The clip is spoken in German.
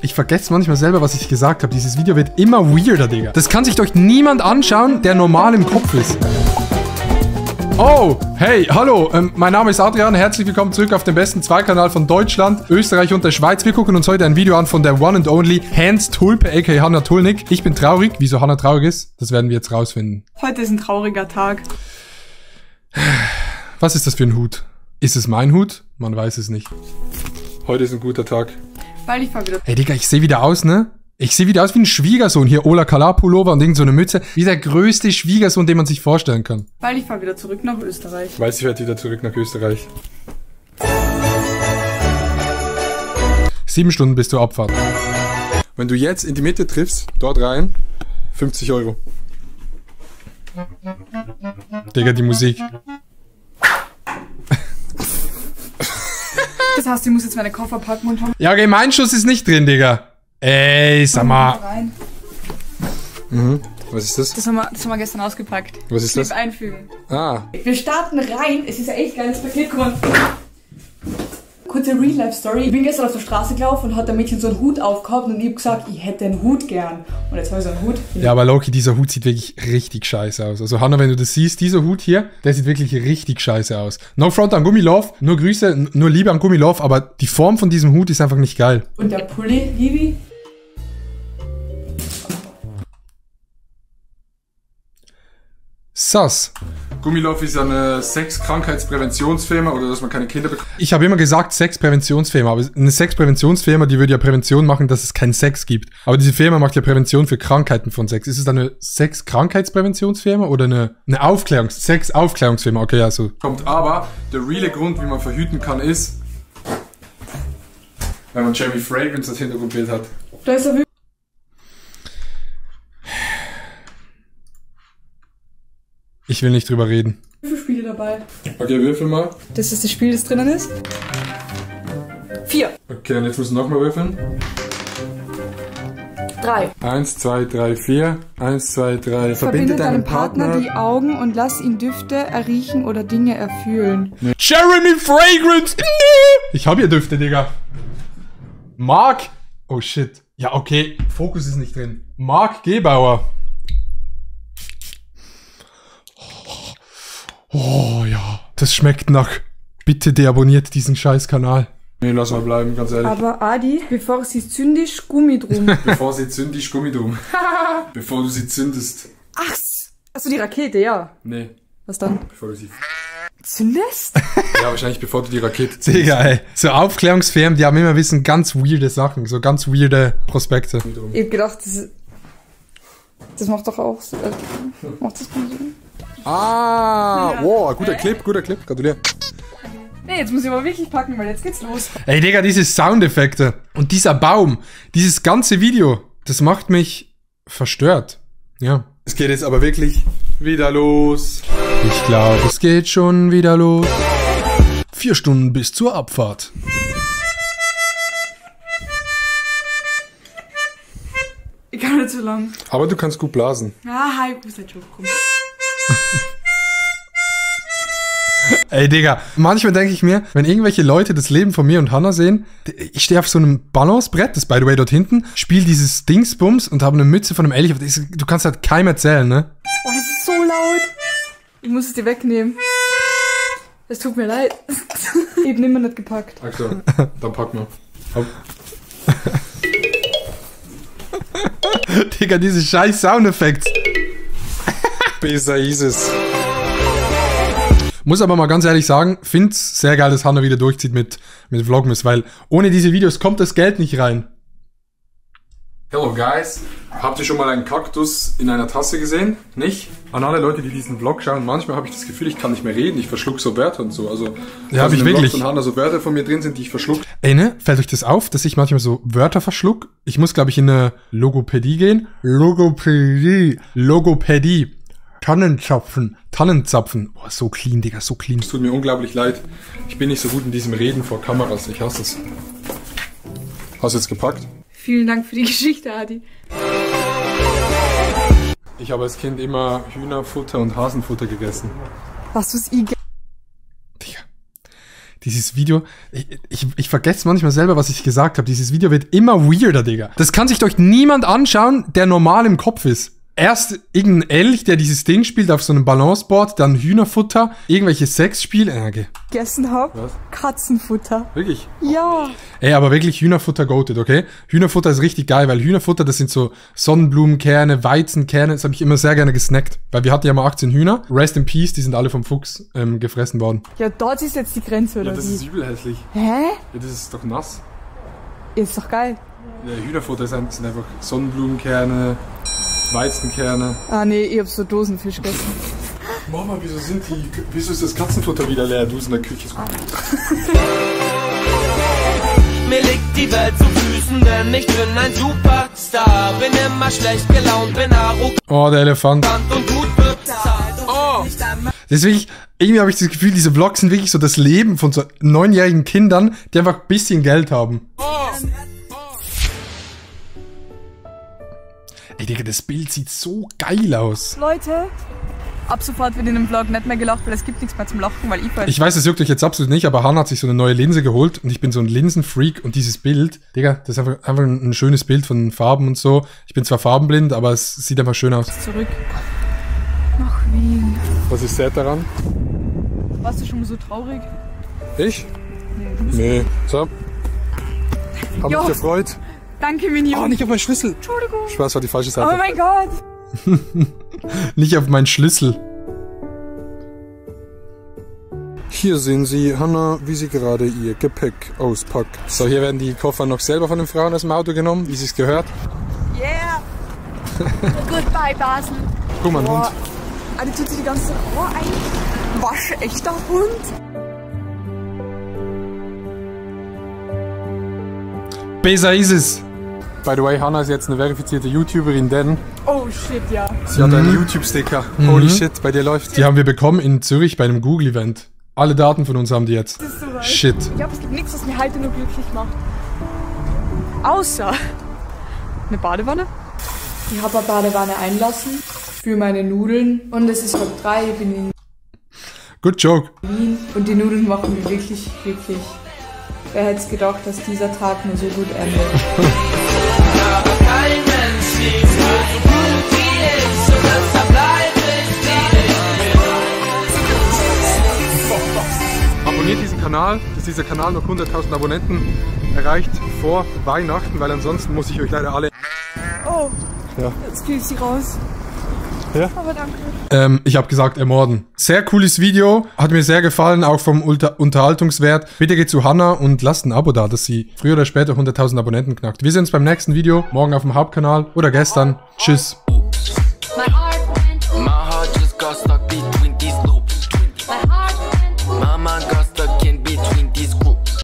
Ich vergesse manchmal selber, was ich gesagt habe. Dieses Video wird immer weirder, Digga. Das kann sich doch niemand anschauen, der normal im Kopf ist. Oh, hey, hallo, mein Name ist Adrian, herzlich willkommen zurück auf dem besten Zweikanal von Deutschland, Österreich und der Schweiz. Wir gucken uns heute ein Video an von der One and Only Hans Tulpe, aka Hannah Tulnik. Ich bin traurig. Wieso Hannah traurig ist, das werden wir jetzt rausfinden. Heute ist ein trauriger Tag. Was ist das für ein Hut? Ist es mein Hut? Man weiß es nicht. Heute ist ein guter Tag. Weil ich fahr wieder... Hey Digga, ich sehe wieder aus, ne? Ich sehe wieder aus wie ein Schwiegersohn. Hier Ola Kala Pullover und irgend so eine Mütze. Wie der größte Schwiegersohn, den man sich vorstellen kann. Weil ich fahr wieder zurück nach Österreich. Weiß, ich werde wieder zurück nach Österreich. 7 Stunden bis zur Abfahrt. Wenn du jetzt in die Mitte triffst, dort rein, 50 Euro. Digga, die Musik. Das heißt, ich muss jetzt meine Koffer packen und... Ja, okay, mein Schuss ist nicht drin, Digga. Ey, sag mal. Mhm. Was ist das? Das haben wir gestern ausgepackt. Was ist das? Clip einfügen. Ah. Wir starten rein. Es ist ein echt geiles Paket. Guck mal. Kurze Real-Life-Story. Ich bin gestern auf der Straße gelaufen und hat der Mädchen so einen Hut aufgehabt und ich hab gesagt, ich hätte einen Hut gern. Und jetzt habe ich so einen Hut. Ja, aber Loki, dieser Hut sieht wirklich richtig scheiße aus. Also Hannah, wenn du das siehst, dieser Hut hier, der sieht wirklich richtig scheiße aus. No front an Gummilove, nur Grüße, nur Liebe an Gummilove, aber die Form von diesem Hut ist einfach nicht geil. Und der Pulli, Livi. Sass. Gummilove ist eine Sexkrankheitspräventionsfirma oder dass man keine Kinder bekommt. Ich habe immer gesagt Sexpräventionsfirma, aber eine Sexpräventionsfirma, die würde ja Prävention machen, dass es keinen Sex gibt. Aber diese Firma macht ja Prävention für Krankheiten von Sex. Ist es dann eine Sexkrankheitspräventionsfirma oder eine Sexaufklärungsfirma? Okay, ja, so. Aber der reale Grund, wie man verhüten kann, ist, wenn man Jeremy Fragrance als Hintergrundbild hat. Da ist er. Ich will nicht drüber reden. Würfelspiele dabei. Okay, würfel mal. Das ist das Spiel, das drinnen ist. 4. Okay, und jetzt musst du nochmal würfeln. 3. 1, 2, 3, 4. 1, 2, 3. Verbinde deinem Partner die Augen und lass ihn Düfte erriechen oder Dinge erfühlen. Nee. Jeremy Fragrance! Ich hab hier Düfte, Digga. Marc. Oh shit. Ja, okay. Fokus ist nicht drin. Marc Gebauer. Oh ja, das schmeckt nach. Bitte deabonniert diesen scheiß Kanal. Nee, lass mal bleiben, ganz ehrlich. Aber Adi, bevor sie zündisch, Gummi drum. Bevor sie zündisch, Gummi drum. Bevor du sie zündest. Ach, also die Rakete, ja. Nee. Was dann? Bevor du sie... Zündest? Ja, wahrscheinlich bevor du die Rakete zündest. Digga, ey. So Aufklärungsfirmen, die haben immer wissen ganz weirde Sachen. So ganz weirde Prospekte. Ich hab gedacht, das macht doch auch so. Macht das mal so? Ah, Ja. wow, guter Clip, gratuliere. Nee, jetzt muss ich aber wirklich packen, weil jetzt geht's los. Ey, Digga, diese Soundeffekte und dieser Baum, dieses ganze Video, das macht mich verstört. Ja. Es geht jetzt aber wirklich wieder los. Ich glaube, es geht schon wieder los. 4 Stunden bis zur Abfahrt. Ich kann nicht so lang. Aber du kannst gut blasen. Ah, hi, Grüß dich, komm. Ey, Digga, manchmal denke ich mir, wenn irgendwelche Leute das Leben von mir und Hannah sehen, ich stehe auf so einem Balancebrett, das by the way dort hinten, spiele dieses Dingsbums und habe eine Mütze von einem Elch. Du kannst halt keinem erzählen, ne? Oh, das ist so laut. Ich muss es dir wegnehmen. Es tut mir leid. Ich hab nimmer nicht gepackt. Ach so, dann pack mal. Hopp. Digga, diese scheiß Soundeffekte. Besser hieß es. Muss aber mal ganz ehrlich sagen, find's sehr geil, dass Hannah wieder durchzieht mit Vlogmas, weil ohne diese Videos kommt das Geld nicht rein. Hello guys. Habt ihr schon mal einen Kaktus in einer Tasse gesehen? Nicht? An alle Leute, die diesen Vlog schauen, manchmal habe ich das Gefühl, ich kann nicht mehr reden, ich verschluck so Wörter und so. Also, ja, hab ich wirklich. Vlog von Hannah so Wörter von mir drin sind, die ich verschluck. Ey, ne? Fällt euch das auf, dass ich manchmal so Wörter verschluck? Ich muss, glaube ich, in eine Logopädie gehen. Logopädie. Tannenzapfen. Oh, so clean, Digga, so clean. Es tut mir unglaublich leid. Ich bin nicht so gut in diesem Reden vor Kameras. Ich hasse es. Hast du jetzt gepackt? Vielen Dank für die Geschichte, Adi. Ich habe als Kind immer Hühnerfutter und Hasenfutter gegessen. Was ist I? Digga. Dieses Video, ich vergesse manchmal selber, was ich gesagt habe. Dieses Video wird immer weirder, Digga. Das kann sich doch niemand anschauen, der normal im Kopf ist. Erst irgendein Elch, der dieses Ding spielt auf so einem Balanceboard, dann Hühnerfutter, irgendwelche Sexspiele. Gegessen hab. Was? Katzenfutter. Wirklich? Ja. Ey, aber wirklich Hühnerfutter goated, okay? Hühnerfutter ist richtig geil, weil Hühnerfutter, das sind so Sonnenblumenkerne, Weizenkerne, das habe ich immer sehr gerne gesnackt. Weil wir hatten ja mal 18 Hühner. Rest in Peace, die sind alle vom Fuchs gefressen worden. Ja, dort ist jetzt die Grenze, oder Ja, das wie? ist übel hässlich. Hä? Ja, das ist doch nass. Ist doch geil. Ja, Hühnerfutter sind einfach Sonnenblumenkerne, Weizenkerne. Ah nee, ich hab so Dosenfisch gegessen. Mama, wieso ist das Katzenfutter wieder leer? Du bist in der Küche. Mir liegt die Welt zu Füßen, denn ich bin ein Superstar. Bin immer schlecht gelaunt, bin arrogant Oh, der Elefant. und gut bezahlt. Oh! Deswegen, irgendwie habe ich das Gefühl, diese Vlogs sind wirklich so das Leben von so 9-jährigen Kindern, die einfach ein bisschen Geld haben. Ey, Digga, das Bild sieht so geil aus. Leute, ab sofort wird in dem Vlog nicht mehr gelacht, weil es gibt nichts mehr zum Lachen, weil Ich weiß, das juckt euch jetzt absolut nicht, aber Hannah hat sich so eine neue Linse geholt und ich bin so ein Linsenfreak und dieses Bild, Digga, das ist einfach ein schönes Bild von Farben und so. Ich bin zwar farbenblind, aber es sieht einfach schön aus. zurück nach Wien. Was ist sad daran? Warst du schon mal so traurig? Ich? Nee. So. Hab Jo. mich gefreut. Danke, Minion. Oh, nicht auf meinen Schlüssel. Entschuldigung. Spaß, war die falsche Oh Seite. mein Gott. Nicht auf meinen Schlüssel. Hier sehen Sie Hannah, wie sie gerade ihr Gepäck auspackt. So, hier werden die Koffer noch selber von den Frauen aus dem Auto genommen, wie sie es gehört. Yeah. Goodbye, Basel. Guck mal, ein Hund. Ah, die tut sich die ganze Zeit Rohr ein. Waschechter Hund. Besser ist es. By the way, Hannah ist jetzt eine verifizierte YouTuberin, denn Oh shit, ja. sie hat einen YouTube-Sticker. Holy shit, bei dir läuft. Die haben wir bekommen in Zürich bei einem Google-Event. Alle Daten von uns haben die jetzt. Das ist so weit. Shit. Ich glaube, es gibt nichts, was mich heute nur glücklich macht. Außer eine Badewanne. Ich habe eine Badewanne einlassen für meine Nudeln. Und es ist 3:30, ich bin in Good joke. Wien. Und die Nudeln machen mich wirklich glücklich. Wer hätte es gedacht, dass dieser Tag nur so gut endet? Aber kein Mensch liebt so gut wie ich, und deshalb bleib ich Abonniert diesen Kanal, dass dieser Kanal noch 100.000 Abonnenten erreicht vor Weihnachten, weil ansonsten muss ich euch leider alle... Oh, Ja. jetzt krieg ich sie raus. Ja? Aber danke. Ich habe gesagt ermorden. Sehr cooles Video. Hat mir sehr gefallen, auch vom Unterhaltungswert. Bitte geht zu Hannah und lasst ein Abo da, dass sie früher oder später 100.000 Abonnenten knackt. Wir sehen uns beim nächsten Video, morgen auf dem Hauptkanal oder gestern. Tschüss. My heart just got stuck between these loops. Mama got stuck in